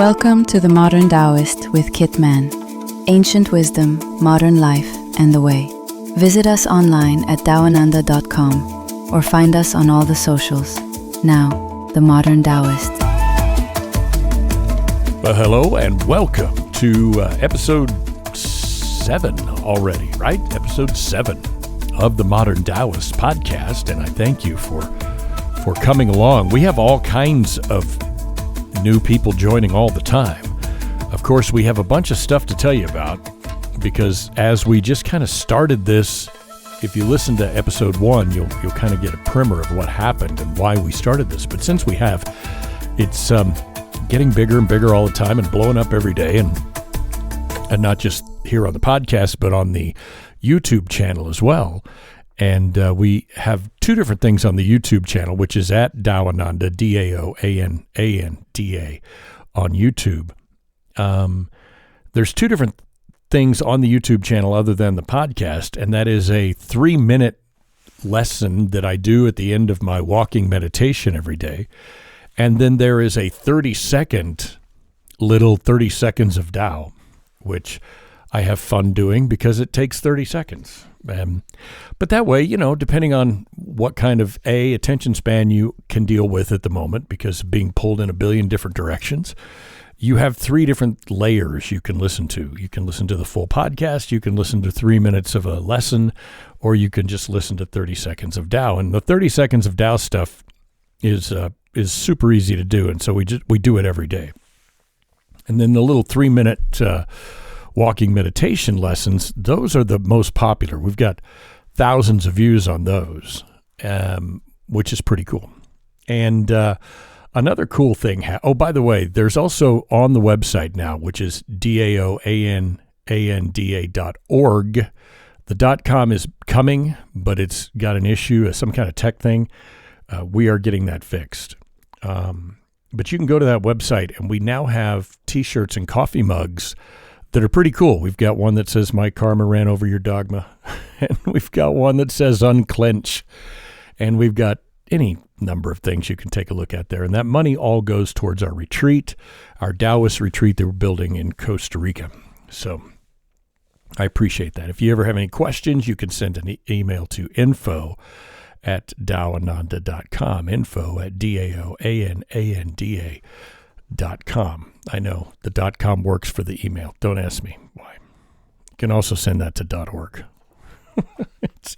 Welcome to the Modern Taoist with Kit Mann. Ancient wisdom, modern life, and the way. Visit us online at taoananda.com or find us on all the socials. Now, the Modern Taoist. Well, hello and welcome to episode 7 already, right? Episode 7 of the Modern Taoist podcast, and I thank you for coming along. We have all kinds of new people joining all the time. Of course, we have a bunch of stuff to tell you about because as we just kind of started this, if you listen to episode 1, you'll kind of get a primer of what happened and why we started this. But since we have, it's getting bigger and bigger all the time and blowing up every day, and not just here on the podcast, but on the YouTube channel as well. And we have two different things on the YouTube channel, which is at Daoananda, Daoananda on YouTube. There's two different things on the YouTube channel other than the podcast, and that is a 3-minute lesson that I do at the end of my walking meditation every day. And then there is a 30 seconds of Tao, which I have fun doing because it takes 30 seconds. But that way, depending on what kind of attention span you can deal with at the moment, because being pulled in a billion different directions, you have 3 different layers you can listen to. You can listen to the full podcast, you can listen to 3 minutes of a lesson, or you can just listen to 30 seconds of Tao. And the 30 seconds of Tao stuff is super easy to do, and so we do it every day. And then the little 3-minute walking meditation lessons, those are the most popular. We've got thousands of views on those, which is pretty cool. And another cool thing, by the way, there's also on the website now, which is daoananda.org. The .com is coming, but it's got an issue, some kind of tech thing. We are getting that fixed. But you can go to that website, and we now have T-shirts and coffee mugs that are pretty cool. We've got one that says, "My karma ran over your dogma." And we've got one that says, "Unclench." And we've got any number of things you can take a look at there. And that money all goes towards our retreat, our Taoist retreat that we're building in Costa Rica. So I appreciate that. If you ever have any questions, you can send an email to info@daoananda.com, info@daoananda.com. I know the .com works for the email. Don't ask me why. You can also send that to .org.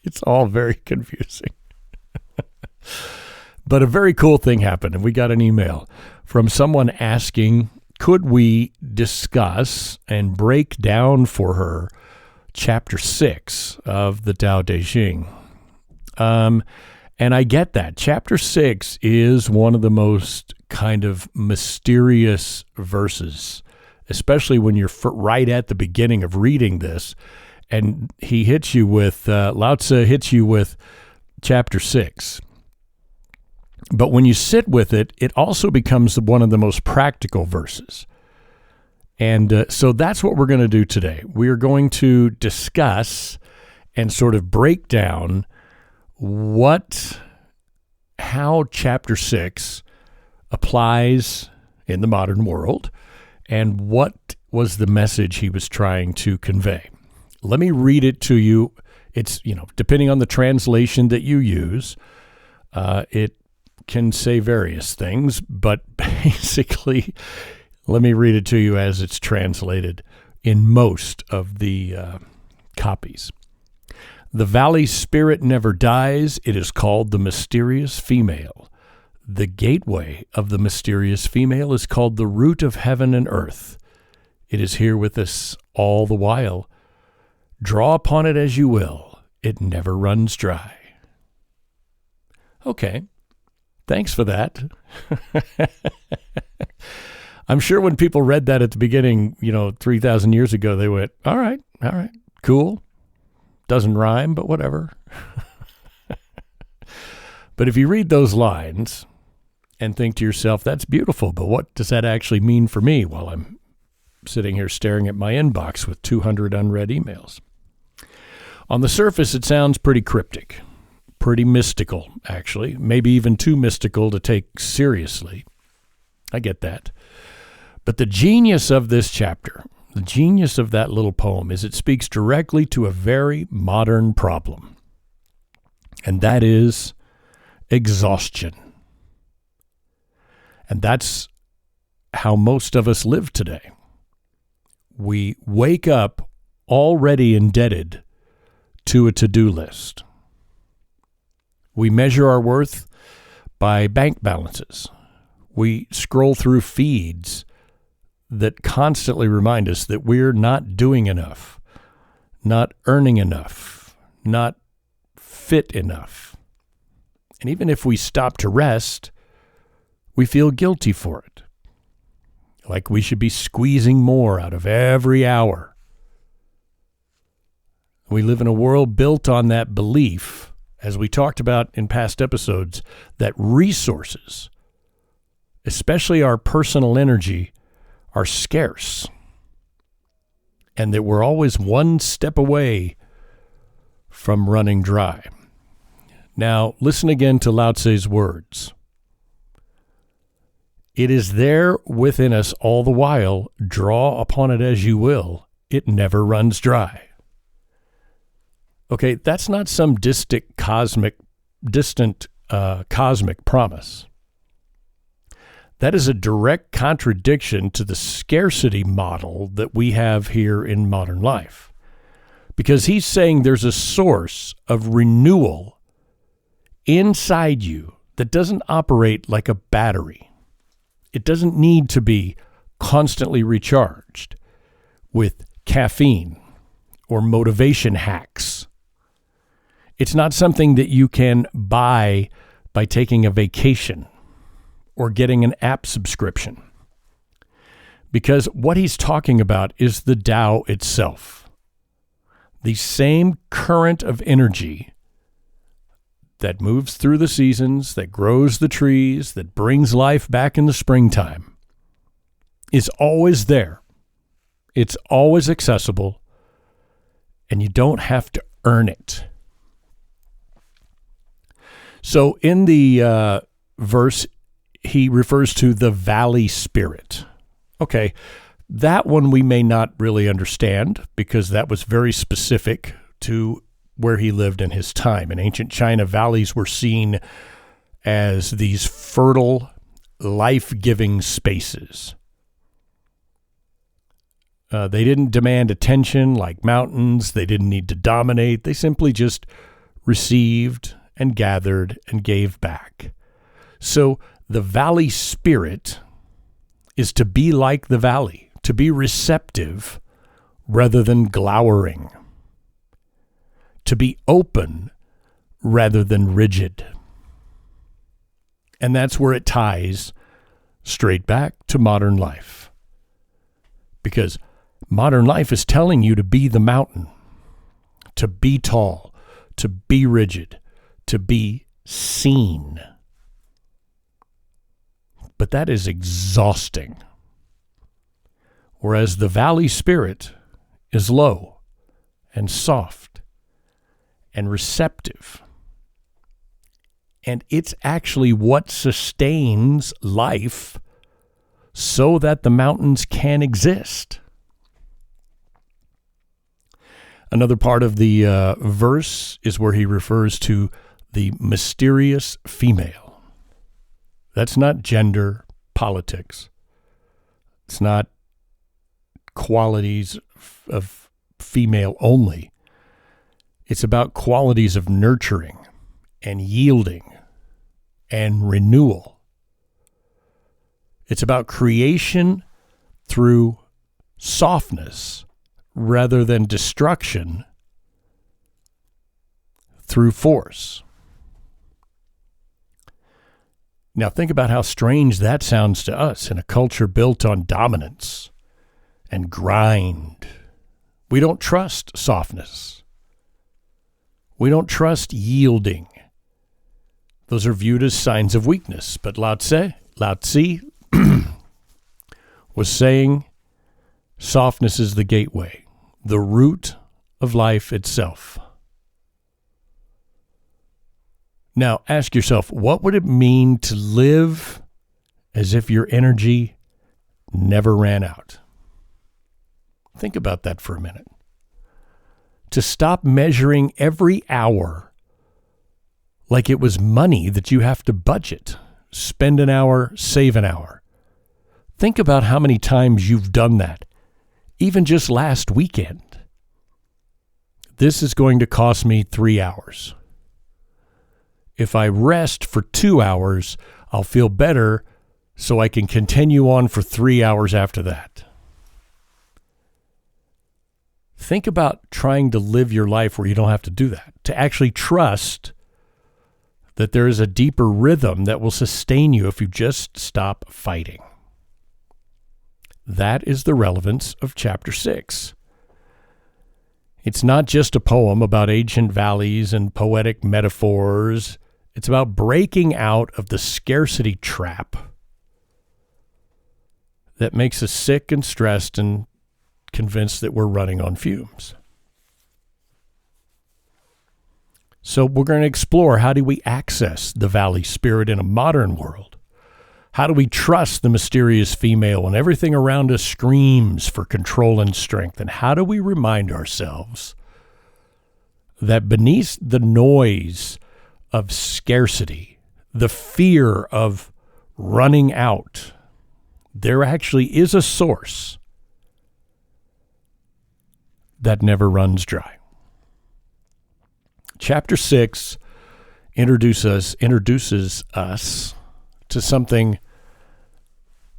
It's all very confusing. But a very cool thing happened, and we got an email from someone asking, could we discuss and break down for her Chapter 6 of the Tao Te Ching? And I get that. Chapter 6 is one of the most kind of mysterious verses, especially when you're right at the beginning of reading this, and he hits you with, Laozi hits you with Chapter 6. But when you sit with it, it also becomes one of the most practical verses. And so that's what we're going to do today. We are going to discuss and sort of break down how Chapter 6 applies in the modern world and what was the message he was trying to convey. Let me read it to you. It's, depending on the translation that you use, it can say various things, but basically, let me read it to you as it's translated in most of the copies. The valley's spirit never dies. It is called the mysterious female. The gateway of the mysterious female is called the root of heaven and earth. It is here with us all the while. Draw upon it as you will. It never runs dry. Okay. Thanks for that. I'm sure when people read that at the beginning, 3,000 years ago, they went, all right, cool. Doesn't rhyme, but whatever. But if you read those lines and think to yourself, that's beautiful, but what does that actually mean for me while I'm sitting here staring at my inbox with 200 unread emails? On the surface, it sounds pretty cryptic, pretty mystical, actually, maybe even too mystical to take seriously. I get that. But the genius of this chapter, the genius of that little poem, is it speaks directly to a very modern problem. And that is exhaustion. And that's how most of us live today. We wake up already indebted to a to-do list. We measure our worth by bank balances. We scroll through feeds that constantly remind us that we're not doing enough, not earning enough, not fit enough. And even if we stop to rest, we feel guilty for it. Like we should be squeezing more out of every hour. We live in a world built on that belief, as we talked about in past episodes, that resources, especially our personal energy, are scarce, and that we're always one step away from running dry. Now, listen again to Laozi's words. It is there within us all the while, draw upon it as you will, it never runs dry. Okay, that's not some distant cosmic promise. That is a direct contradiction to the scarcity model that we have here in modern life. Because he's saying there's a source of renewal inside you that doesn't operate like a battery. It doesn't need to be constantly recharged with caffeine or motivation hacks. It's not something that you can buy by taking a vacation or getting an app subscription. Because what he's talking about is the Tao itself. The same current of energy that moves through the seasons, that grows the trees, that brings life back in the springtime, is always there. It's always accessible, and you don't have to earn it. So in the verse, he refers to the valley spirit. Okay, that one we may not really understand because that was very specific to where he lived in his time. In ancient China, valleys were seen as these fertile, life-giving spaces. They didn't demand attention like mountains. They didn't need to dominate. They simply just received and gathered and gave back. So the valley spirit is to be like the valley, to be receptive rather than glowering, to be open rather than rigid. And that's where it ties straight back to modern life. Because modern life is telling you to be the mountain, to be tall, to be rigid, to be seen. But that is exhausting. Whereas the valley spirit is low and soft and receptive. And it's actually what sustains life so that the mountains can exist. Another part of the verse is where he refers to the mysterious female. That's not gender politics. It's not qualities of female only. It's about qualities of nurturing and yielding and renewal. It's about creation through softness rather than destruction through force. Now think about how strange that sounds to us in a culture built on dominance and grind. We don't trust softness. We don't trust yielding. Those are viewed as signs of weakness. But Laozi was saying softness is the gateway, the root of life itself. Now, ask yourself, what would it mean to live as if your energy never ran out. Think about that for a minute. To stop measuring every hour like it was money that you have to budget. Spend an hour, save an hour. Think about how many times you've done that, even just last weekend. This is going to cost me 3 hours. If I rest for 2 hours, I'll feel better so I can continue on for 3 hours after that. Think about trying to live your life where you don't have to do that, to actually trust that there is a deeper rhythm that will sustain you if you just stop fighting. That is the relevance of chapter 6. It's not just a poem about ancient valleys and poetic metaphors. It's about breaking out of the scarcity trap that makes us sick and stressed and convinced that we're running on fumes. So we're going to explore, how do we access the valley spirit in a modern world? How do we trust the mysterious female when everything around us screams for control and strength? And how do we remind ourselves that beneath the noise of scarcity, the fear of running out, there actually is a source that never runs dry? Chapter 6 introduces us to something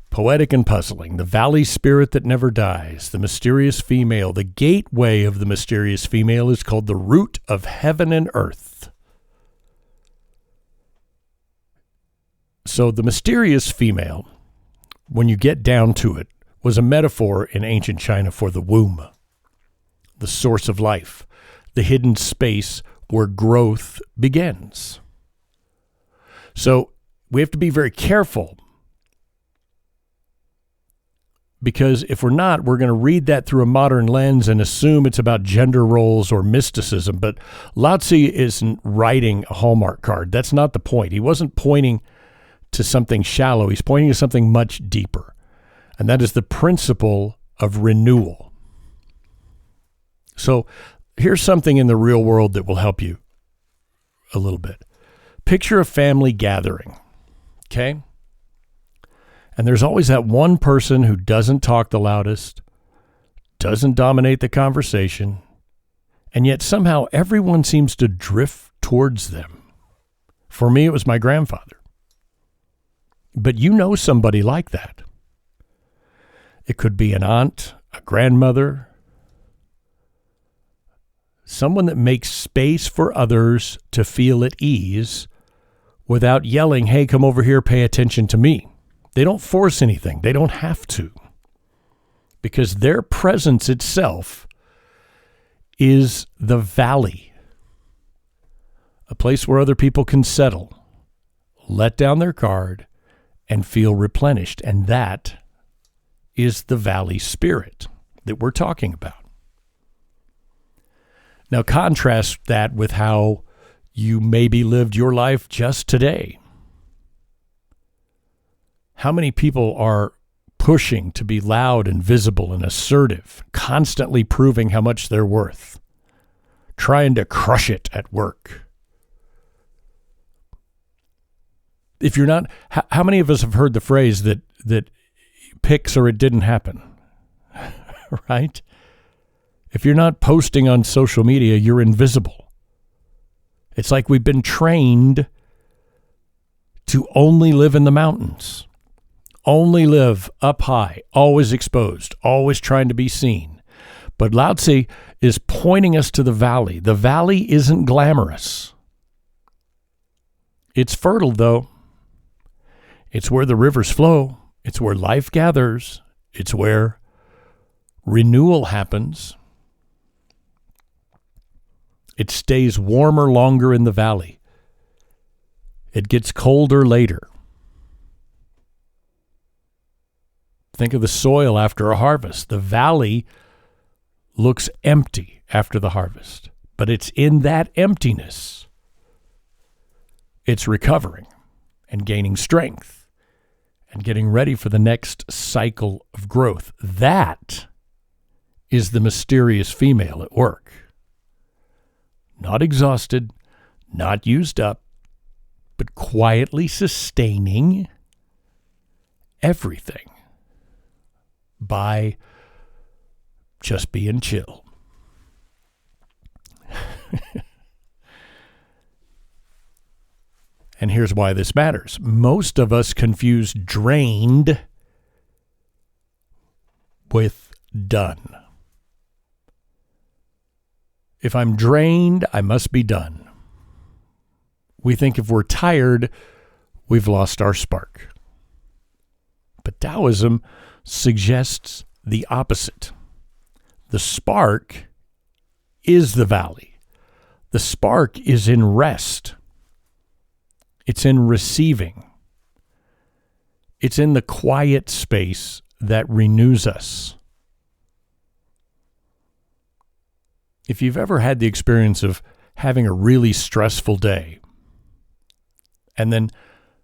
poetic and puzzling. The valley spirit that never dies, the mysterious female. The gateway of the mysterious female is called the root of heaven and earth. So the mysterious female, when you get down to it, was a metaphor in ancient China for the womb, the source of life, the hidden space where growth begins. So we have to be very careful, because if we're not, we're going to read that through a modern lens and assume it's about gender roles or mysticism. But Laozi isn't writing a Hallmark card. That's not the point. He wasn't pointing to something shallow. He's pointing to something much deeper. And that is the principle of renewal. So here's something in the real world that will help you a little bit. Picture a family gathering, okay? And there's always that one person who doesn't talk the loudest, doesn't dominate the conversation, and yet somehow everyone seems to drift towards them. For me, it was my grandfather. But you know somebody like that. It could be an aunt, a grandmother, someone that makes space for others to feel at ease without yelling, "Hey, come over here, pay attention to me." They don't force anything. They don't have to. Because their presence itself is the valley, a place where other people can settle, let down their guard, and feel replenished. And that is the valley spirit that we're talking about. Now contrast that with how you maybe lived your life just today. How many people are pushing to be loud and visible and assertive, constantly proving how much they're worth, trying to crush it at work? If you're not, how many of us have heard the phrase that pics or it didn't happen, right? If you're not posting on social media, you're invisible. It's like we've been trained to only live in the mountains, only live up high, always exposed, always trying to be seen. But Laozi is pointing us to the valley. The valley isn't glamorous. It's fertile, though. It's where the rivers flow. It's where life gathers. It's where renewal happens. It stays warmer longer in the valley. It gets colder later. Think of the soil after a harvest. The valley looks empty after the harvest, but it's in that emptiness it's recovering and gaining strength and getting ready for the next cycle of growth. That is the mysterious female at work. Not exhausted, not used up, but quietly sustaining everything by just being chill. And here's why this matters. Most of us confuse drained with done. If I'm drained, I must be done. We think if we're tired, we've lost our spark. But Taoism suggests the opposite. The spark is the valley. The spark is in rest. It's in receiving. It's in the quiet space that renews us. If you've ever had the experience of having a really stressful day, and then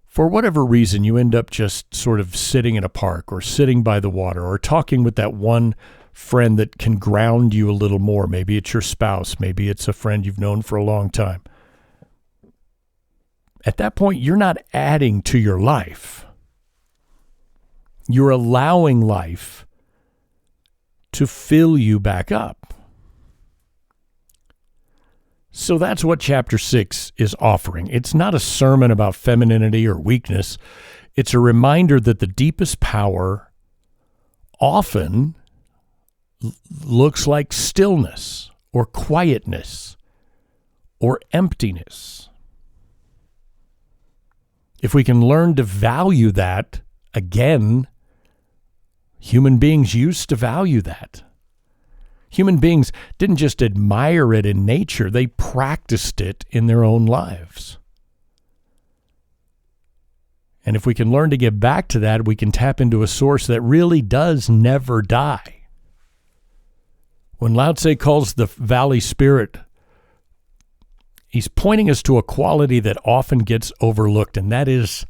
for whatever reason you end up just sort of sitting in a park or sitting by the water or talking with that one friend that can ground you a little more, maybe it's your spouse, maybe it's a friend you've known for a long time. At that point, you're not adding to your life. You're allowing life to fill you back up. So that's what Chapter 6 is offering. It's not a sermon about femininity or weakness. It's a reminder that the deepest power often looks like stillness or quietness or emptiness. If we can learn to value that, again, human beings used to value that. Human beings didn't just admire it in nature, they practiced it in their own lives. And if we can learn to get back to that, we can tap into a source that really does never die. When Laozi calls the valley spirit, he's pointing us to a quality that often gets overlooked, and that is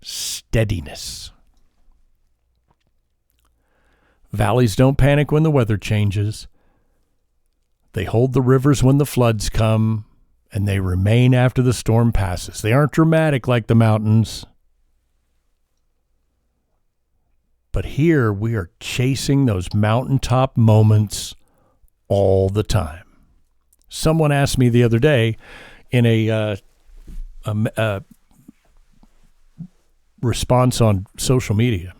steadiness. Valleys don't panic when the weather changes. They hold the rivers when the floods come, and they remain after the storm passes. They aren't dramatic like the mountains. But here we are chasing those mountaintop moments all the time. Someone asked me the other day in a response on social media,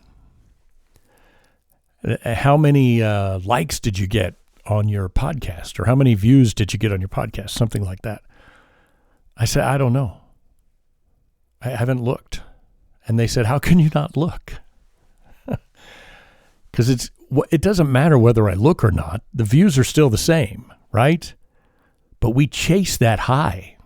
how many likes did you get on your podcast? Or how many views did you get on your podcast? Something like that. I said, I don't know. I haven't looked. And they said, how can you not look? Because it doesn't matter whether I look or not. The views are still the same, right? But we chase that high.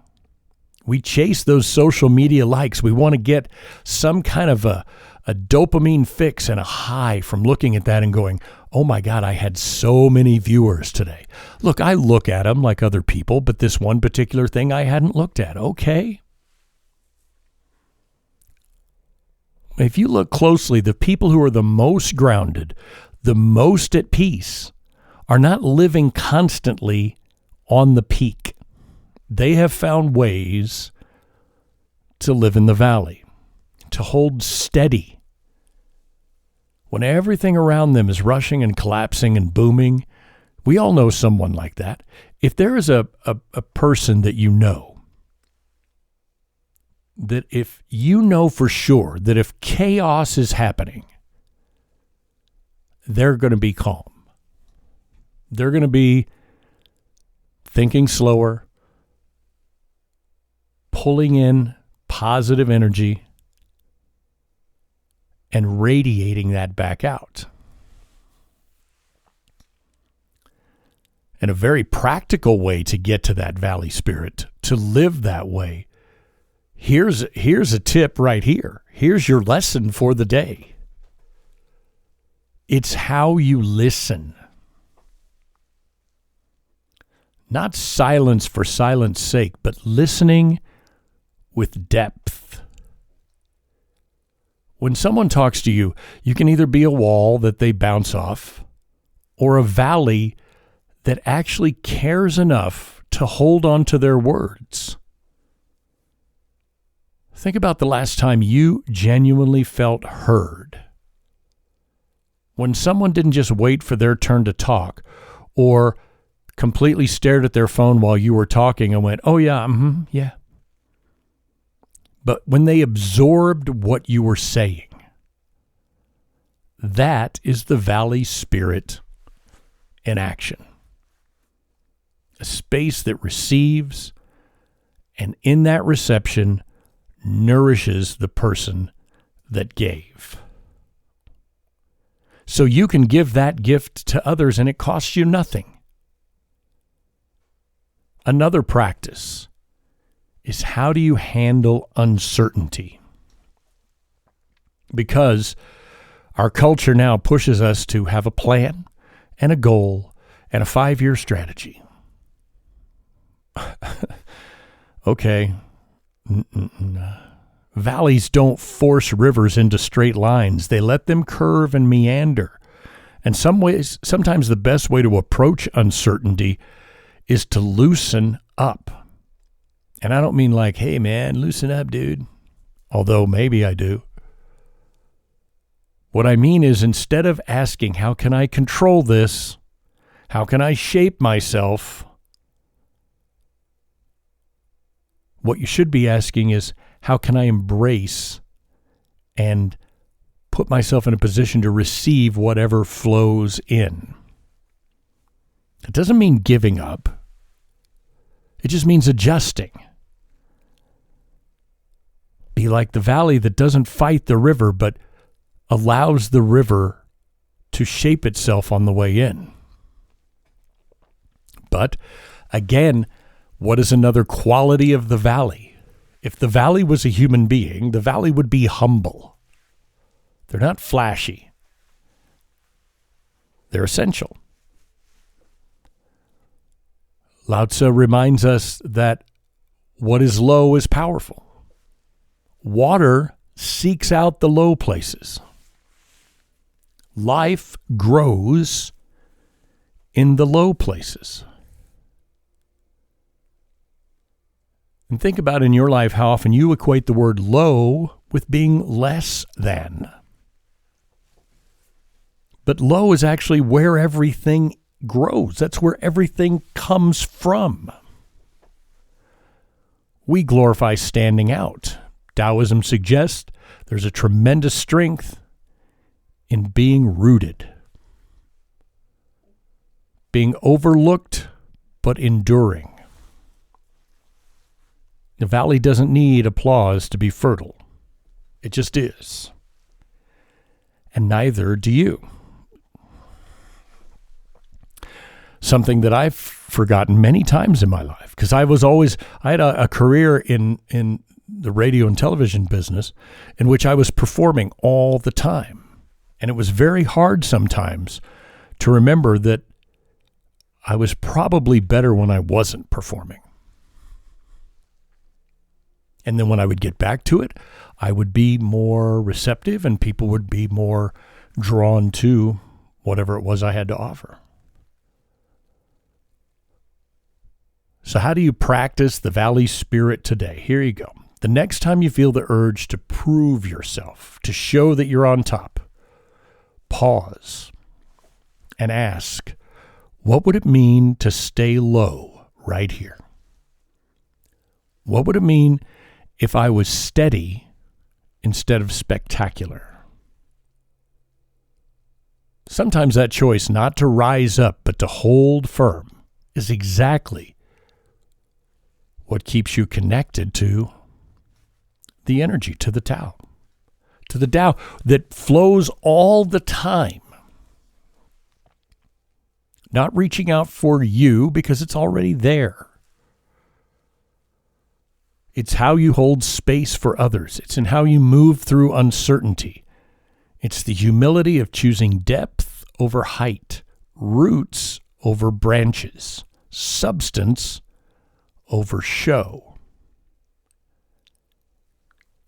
We chase those social media likes. We want to get some kind of a dopamine fix and a high from looking at that and going, oh my God, I had so many viewers today. Look, I look at them like other people, but this one particular thing I hadn't looked at. Okay. If you look closely, the people who are the most grounded, the most at peace, are not living constantly on the peak. They have found ways to live in the valley, to hold steady. When everything around them is rushing and collapsing and booming, we all know someone like that. If there is a person that you know, that if you know for sure that if chaos is happening, they're going to be calm. They're going to be thinking slower, pulling in positive energy, and radiating that back out. And a very practical way to get to that valley spirit, to live that way, here's a tip right here. Here's your lesson for the day. It's how you listen. Not silence for silence sake, but listening with depth. when someone talks to you, you can either be a wall that they bounce off or a valley that actually cares enough to hold on to their words. Think about the last time you genuinely felt heard. When someone didn't just wait for their turn to talk or completely stared at their phone while you were talking and went, oh yeah, yeah. But when they absorbed what you were saying, that is the valley spirit in action. A space that receives, and in that reception nourishes the person that gave. So you can give that gift to others and it costs you nothing. Another practice is, how do you handle uncertainty? Because our culture now pushes us to have a plan and a goal and a 5-year strategy. Okay. Valleys don't force rivers into straight lines. They let them curve and meander. And sometimes the best way to approach uncertainty is to loosen up. And I don't mean like, hey man, loosen up, dude. Although maybe I do. What I mean is, instead of asking, how can I control this? How can I shape myself? What you should be asking is, how can I embrace and put myself in a position to receive whatever flows in? It doesn't mean giving up. It just means adjusting. Be like the valley that doesn't fight the river, but allows the river to shape itself on the way in. But again, what is another quality of the valley? If the valley was a human being, the valley would be humble. They're not flashy. They're essential. Laozi reminds us that what is low is powerful. Water seeks out the low places. Life grows in the low places. And think about in your life how often you equate the word low with being less than. But low is actually where everything grows. That's where everything comes from. We glorify standing out. Taoism suggests there's a tremendous strength in being rooted, being overlooked but enduring. The valley doesn't need applause to be fertile. It just is. And neither do you. Something that I've forgotten many times in my life, because I had a career in the radio and television business in which I was performing all the time. And it was very hard sometimes to remember that I was probably better when I wasn't performing. And then when I would get back to it, I would be more receptive and people would be more drawn to whatever it was I had to offer. So how do you practice the valley spirit today? Here you go. The next time you feel the urge to prove yourself, to show that you're on top, pause and ask, what would it mean to stay low right here? What would it mean if I was steady instead of spectacular? Sometimes that choice not to rise up but to hold firm is exactly what keeps you connected to the energy, to the Tao that flows all the time. Not reaching out for you because it's already there. It's how you hold space for others. It's in how you move through uncertainty. It's the humility of choosing depth over height, roots over branches, substance over show.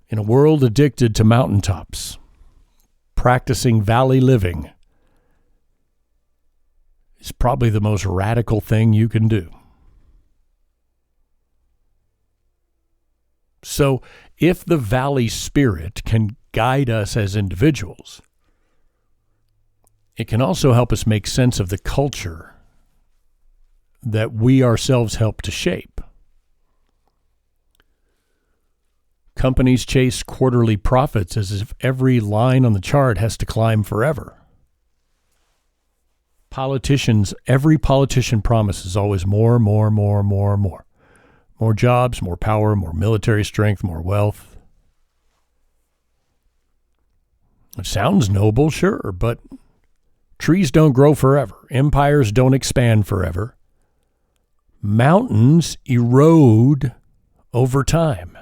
In a world addicted to mountaintops, practicing valley living is probably the most radical thing you can do. So if the valley spirit can guide us as individuals, it can also help us make sense of the culture that we ourselves help to shape. Companies chase quarterly profits as if every line on the chart has to climb forever. Every politician promises always more. More jobs, more power, more military strength, more wealth. It sounds noble, sure, but trees don't grow forever. Empires don't expand forever. Mountains erode over time.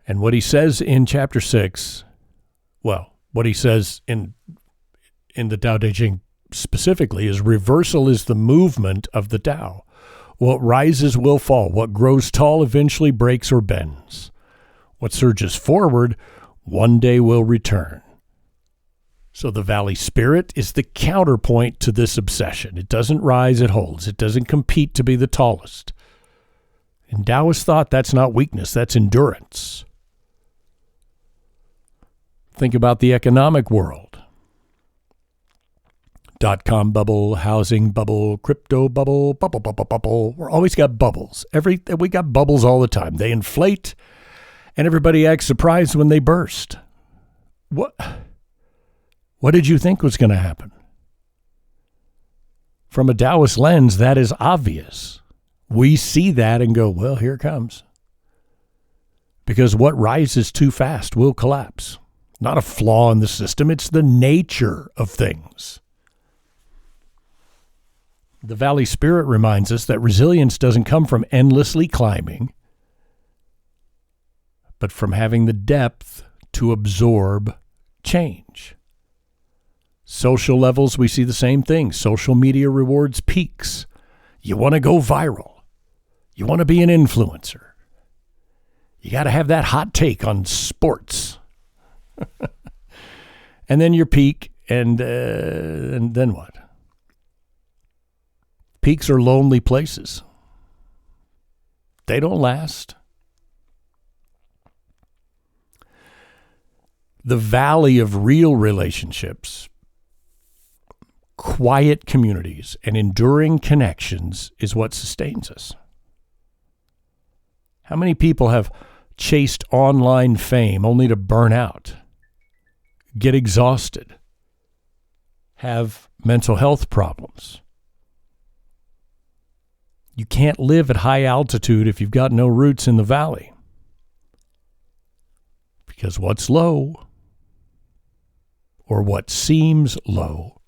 And what he says in chapter 6, what he says in the Tao Te Ching specifically is reversal is the movement of the Tao. What rises will fall. What grows tall eventually breaks or bends. What surges forward one day will return. So the valley spirit is the counterpoint to this obsession. It doesn't rise, it holds. It doesn't compete to be the tallest. In Taoist thought, that's not weakness, that's endurance. Think about the economic world. .com bubble, housing bubble, crypto bubble, bubble. We're always got bubbles. We got bubbles all the time. They inflate, and everybody acts surprised when they burst. What did you think was going to happen? From a Taoist lens, that is obvious. We see that and go, well, here it comes. Because what rises too fast will collapse. Not a flaw in the system, it's the nature of things. The Valley Spirit reminds us that resilience doesn't come from endlessly climbing, but from having the depth to absorb change. Social levels, we see the same thing. Social media rewards peaks. You want to go viral. You want to be an influencer. You got to have that hot take on sports. And then your peak, and then what? Peaks are lonely places. They don't last. The valley of real relationships, quiet communities, and enduring connections is what sustains us. How many people have chased online fame only to burn out, get exhausted, have mental health problems? You can't live at high altitude if you've got no roots in the valley. Because what's low, or what seems low,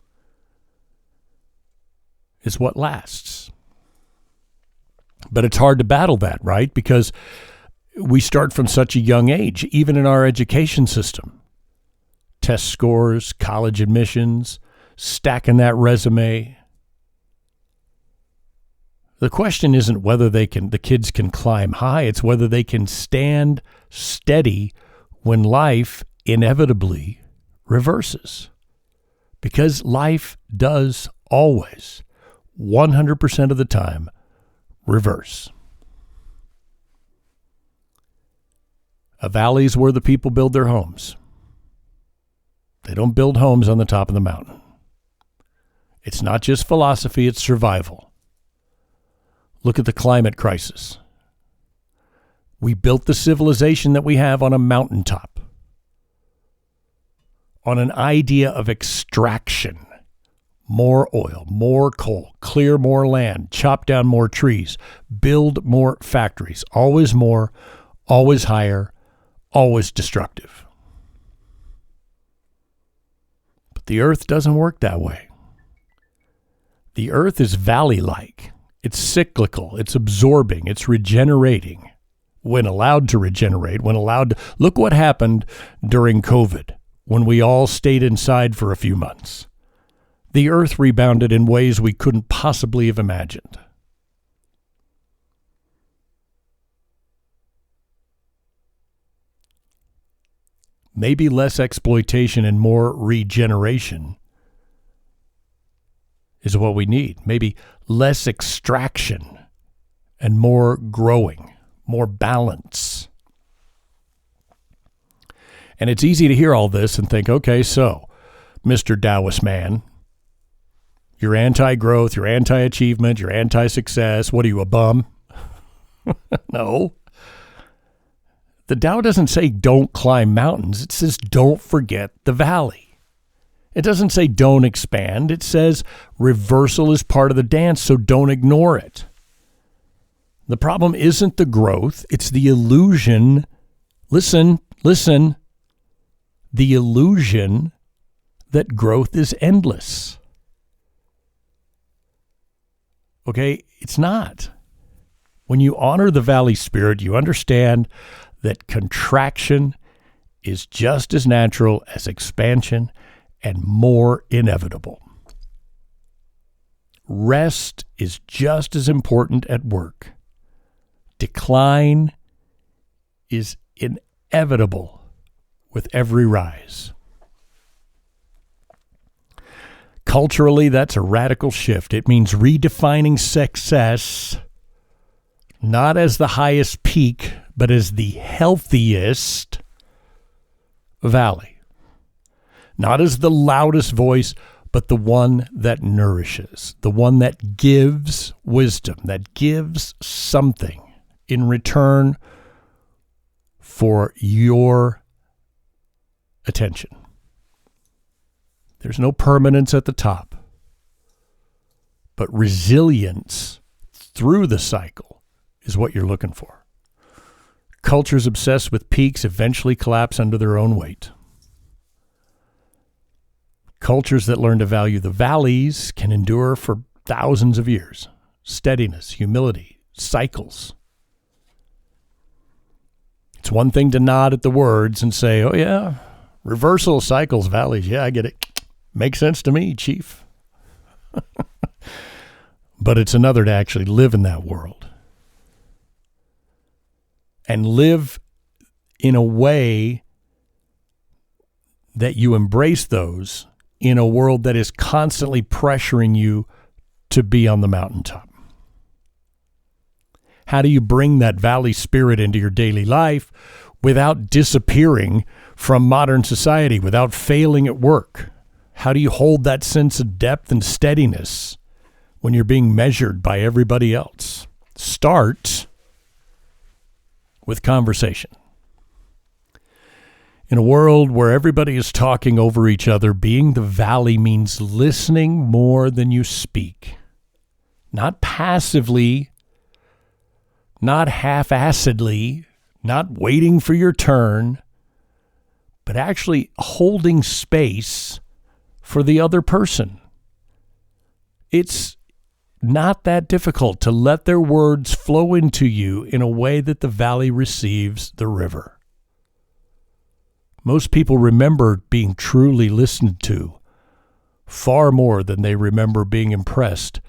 is what lasts. But it's hard to battle that, right? Because we start from such a young age, even in our education system. Test scores, college admissions, stacking that resume. The question isn't whether the kids can climb high, it's whether they can stand steady when life inevitably reverses. Because life does always, 100% of the time, reverse. A valley is where the people build their homes. They don't build homes on the top of the mountain. It's not just philosophy, it's survival. Look at the climate crisis. We built the civilization that we have on a mountaintop, on an idea of extraction. More oil, more coal, clear more land, chop down more trees, build more factories. Always more, always higher, always destructive. But the earth doesn't work that way. The earth is valley-like. It's cyclical, it's absorbing, it's regenerating. When allowed to regenerate, look what happened during COVID when we all stayed inside for a few months. The earth rebounded in ways we couldn't possibly have imagined. maybe less exploitation and more regeneration is what we need. Maybe less extraction and more growing, more balance. And it's easy to hear all this and think, okay, so, Mr. Taoist man, you're anti-growth, you're anti-achievement, you're anti-success. What are you, a bum? No. The Tao doesn't say don't climb mountains. It says don't forget the valley. It doesn't say don't expand. It says reversal is part of the dance, so don't ignore it. The problem isn't the growth. It's the illusion. Listen. The illusion that growth is endless. Okay? It's not. When you honor the valley spirit, you understand that contraction is just as natural as expansion and more inevitable. Rest is just as important at work. Decline is inevitable with every rise. Culturally, that's a radical shift. It means redefining success not as the highest peak, but as the healthiest valley. Not as the loudest voice, but the one that nourishes, the one that gives wisdom, that gives something in return for your attention. There's no permanence at the top, but resilience through the cycle is what you're looking for. Cultures obsessed with peaks eventually collapse under their own weight. Cultures that learn to value the valleys can endure for thousands of years. Steadiness, humility, cycles. It's one thing to nod at the words and say, oh yeah, reversal, cycles, valleys. Yeah, I get it. Makes sense to me, Chief. But it's another to actually live in that world. And live in a way that you embrace those in a world that is constantly pressuring you to be on the mountaintop. How do you bring that valley spirit into your daily life without disappearing from modern society, without failing at work? How do you hold that sense of depth and steadiness when you're being measured by everybody else? Start with conversation. In a world where everybody is talking over each other, being the valley means listening more than you speak. Not passively, not half-assedly, not waiting for your turn, but actually holding space for the other person. It's not that difficult to let their words flow into you in a way that the valley receives the river. Most people remember being truly listened to far more than they remember being impressed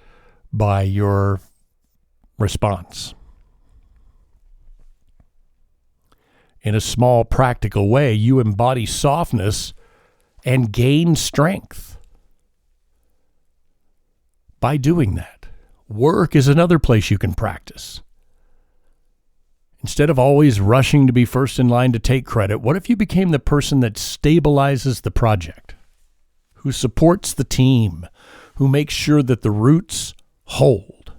by your response. In a small, practical way, you embody softness and gain strength by doing that. Work is another place you can practice. Instead of always rushing to be first in line to take credit, what if you became the person that stabilizes the project, who supports the team, who makes sure that the roots hold?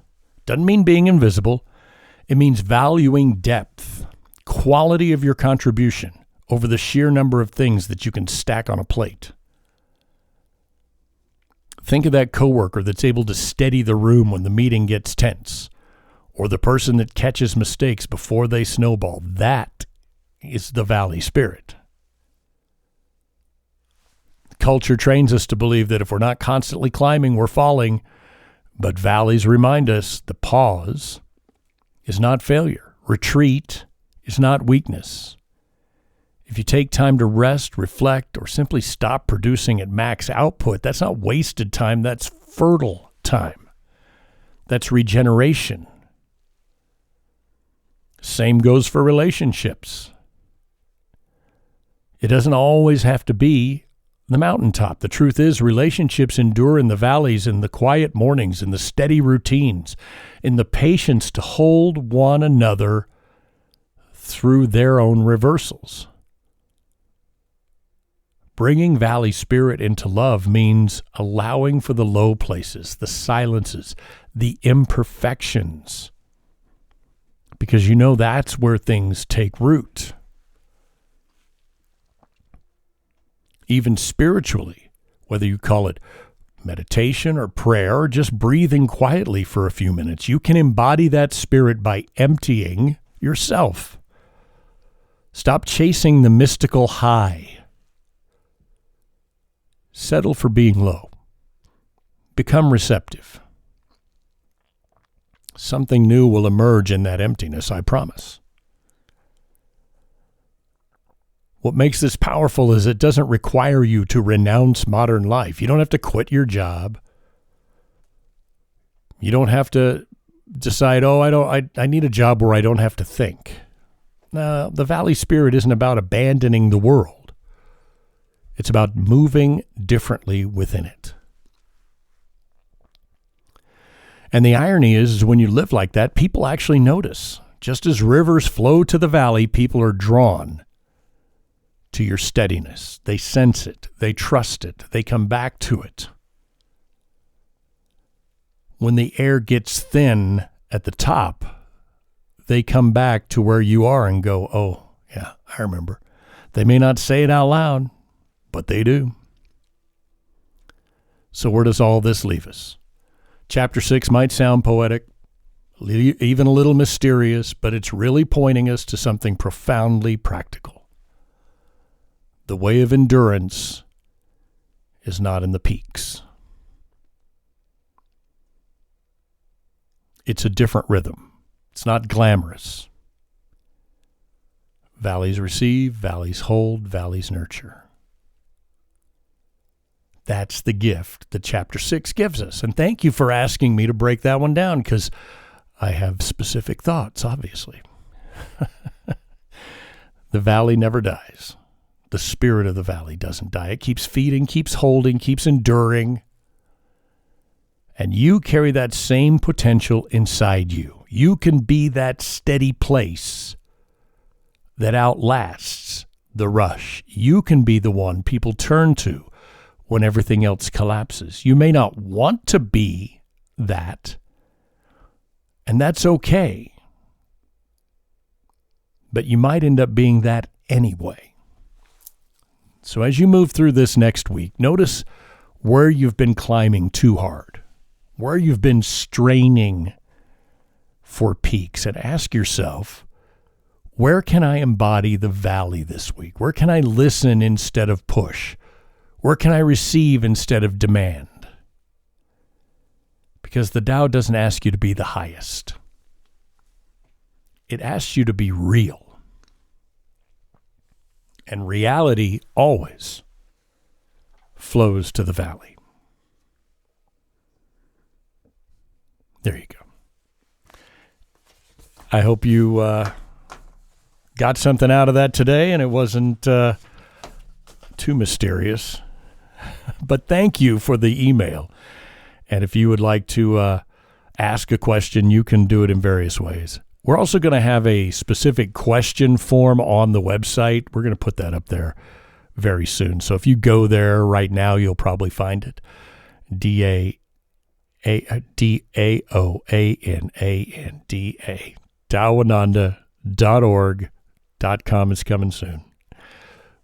Doesn't mean being invisible. It means valuing depth, quality of your contribution over the sheer number of things that you can stack on a plate. Think of that coworker that's able to steady the room when the meeting gets tense, or the person that catches mistakes before they snowball. That is the valley spirit. Culture trains us to believe that if we're not constantly climbing, we're falling, but valleys remind us the pause is not failure. Retreat is not weakness. If you take time to rest, reflect, or simply stop producing at max output, that's not wasted time, that's fertile time. That's regeneration. Same goes for relationships. It doesn't always have to be the mountaintop. The truth is, relationships endure in the valleys, in the quiet mornings, in the steady routines, in the patience to hold one another through their own reversals. Bringing valley spirit into love means allowing for the low places, the silences, the imperfections, because you know that's where things take root. Even spiritually, whether you call it meditation or prayer or just breathing quietly for a few minutes, you can embody that spirit by emptying yourself. Stop chasing the mystical high. Settle for being low. Become receptive. Something new will emerge in that emptiness, I promise. What makes this powerful is it doesn't require you to renounce modern life. You don't have to quit your job. You don't have to decide, I need a job where I don't have to think. No, the Valley Spirit isn't about abandoning the world. It's about moving differently within it. And the irony is when you live like that, people actually notice. Just as rivers flow to the valley, people are drawn to your steadiness. They sense it. They trust it. They come back to it. When the air gets thin at the top, they come back to where you are and go, oh, yeah, I remember. They may not say it out loud, but they do. So where does all this leave us? Chapter 6 might sound poetic, even a little mysterious, but it's really pointing us to something profoundly practical. The way of endurance is not in the peaks. It's a different rhythm. It's not glamorous. Valleys receive, valleys hold, valleys nurture. That's the gift that chapter 6 gives us. And thank you for asking me to break that one down, because I have specific thoughts, obviously. The valley never dies. The spirit of the valley doesn't die. It keeps feeding, keeps holding, keeps enduring. And you carry that same potential inside you. You can be that steady place that outlasts the rush. You can be the one people turn to when everything else collapses. You may not want to be that, and that's okay. But you might end up being that anyway. So as you move through this next week, notice where you've been climbing too hard, where you've been straining for peaks, and ask yourself, where can I embody the valley this week? Where can I listen instead of push? Where can I receive instead of demand? Because the Tao doesn't ask you to be the highest. It asks you to be real. And reality always flows to the valley. There you go. I hope you got something out of that today, and it wasn't too mysterious. But thank you for the email. And if you would like to ask a question, you can do it in various ways. We're also going to have a specific question form on the website. We're going to put that up there very soon. So if you go there right now, you'll probably find it. DAOANANDA. Taoananda.org.com is coming soon.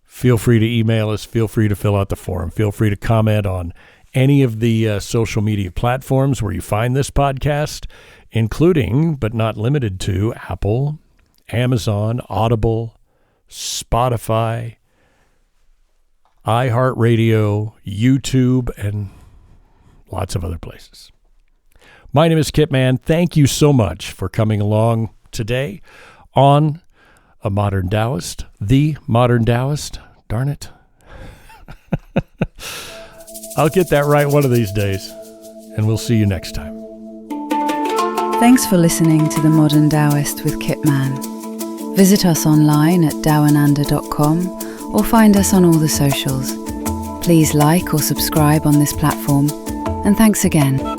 Feel free to email us. Feel free to fill out the form. Feel free to comment on any of the social media platforms where you find this podcast, including, but not limited to, Apple, Amazon, Audible, Spotify, iHeartRadio, YouTube, and lots of other places. My name is Kit Mann. Thank you so much for coming along today on A Modern Taoist, The Modern Taoist. Darn it. I'll get that right one of these days, and we'll see you next time. Thanks for listening to The Modern Taoist with Kit Mann. Visit us online at daoananda.com or find us on all the socials. Please like or subscribe on this platform, and thanks again.